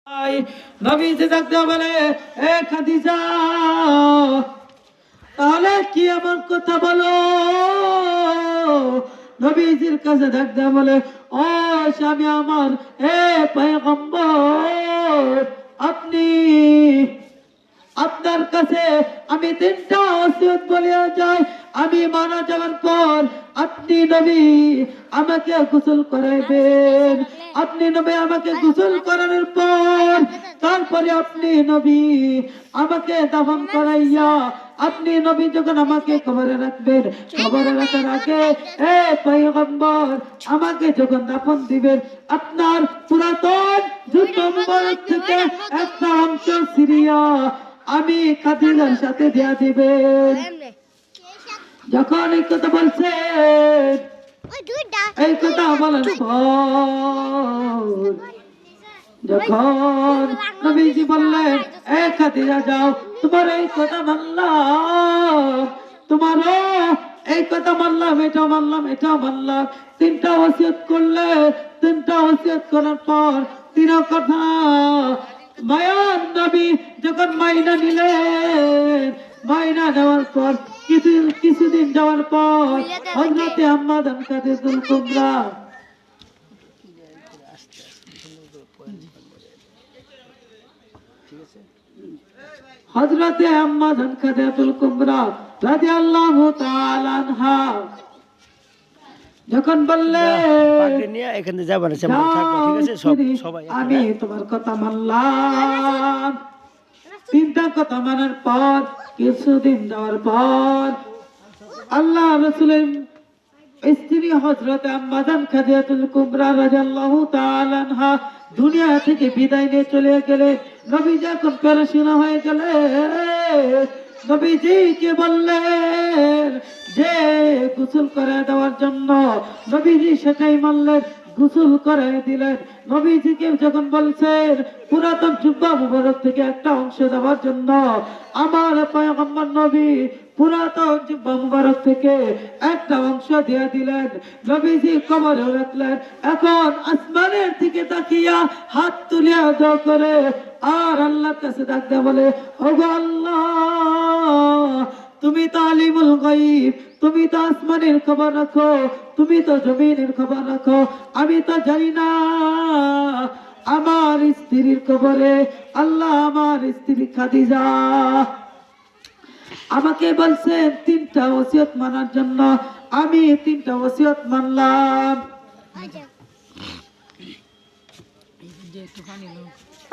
নবীজি ডাকতে বলে, এ খাদিজা, তাহলে কি এমন কথা বলো? নবীজির কাছে ডাকতে বলে, ও স্বামী আমার, এ পয়গম্বর, আপনি, আপনার কাছে আমি তিনটা ওসিয়ত বলিয়া যাই। আমি মারা যাওয়ার পর আপনি নবী আমাকে গোসল করাইবেন। আপনি নবী আমাকে গোসল করানোর পর তারপরে আপনি নবী আমাকে দাফন করাইয়া আপনি নবী যখন আমাকে কবরে রাখবেন, কবরে রাখার আগে এ পয়গম্বর আমাকে যখন দাফন দিবেন, আপনার পুরাতন জুতো মুবারক থেকে একটা অংশ সিরিয়া আমি খাদিজার সাথে দেয়া দিবেন। যখন এই কথা বলছেন, এই কথা বলার পর যখন নবীজি বললেন, এ খাদিজা যাও, তোমার এই কথা মানলাম, তোমারও এই কথা মানলাম, এটাও মানলাম, এটাও মানলাম। তিনটা ওসিয়ত করলে, তিনটা ওসিয়ত করার পর তিন কথা মায়ার নবী যখন মাইনা নিলেন, মাইনা নেওয়ার পর কিছুদিন যাওয়ার পর হযরতে আম্মা জান খাদিজাতুল কুবরা হযরতে আম্মা জান খাদিজাতুল কুবরা রাদিয়াল্লাহু তাআলা আনহা যখন বললেন, এখানে যাবেন, ঠিক আছে সবাই, আমি তোমার কথা মানলাম। তিনটা কথা মানার পর কিছুদিন যাওয়ার পর আল্লাহ রাসূলের স্ত্রী হযরত আম্মা জান খাদিজাতুল কুবরা রাদিয়াল্লাহু তাআলা আনহা দুনিয়া থেকে বিদায় নিয়ে চলে গেলেন। নবী যখন পরেশান হয়ে গেলেন, নবীজিকে বললেন যে গোসল করে দেওয়ার জন্য, নবীজি সেটাই মানলেন, গোসল করে দিলেন। নবীজিকে যখন বলছেন পুরাতন জুব্বা মুবারক থেকে একটা অংশ দেওয়ার জন্য, আমার পয়গম্বর নবী পুরাতন জুব্বা মুবারক থেকে একটা অংশ দিয়ে দিলেন। নবীজি কবরে রাখলেন। এখন আসমানের দিকে তাকিয়া হাত তুলিয়া দোয়া করে আর আল্লাহর কাছে ডাকতে বলে, ওগো আল্লাহ, তুমি তো আলিমুল গায়ব, তুমি তো আসমানের খবর রাখো, তুমি তো জমিনের খবর রাখো, আমি তো জানি না। আমার স্ত্রীর খবরে আল্লাহ আমার স্ত্রী খাদিজা আমাকে বলছেন তিনটা ওসিয়ত মানার জন্য, আমি তিনটা ওসিয়ত মানলাম।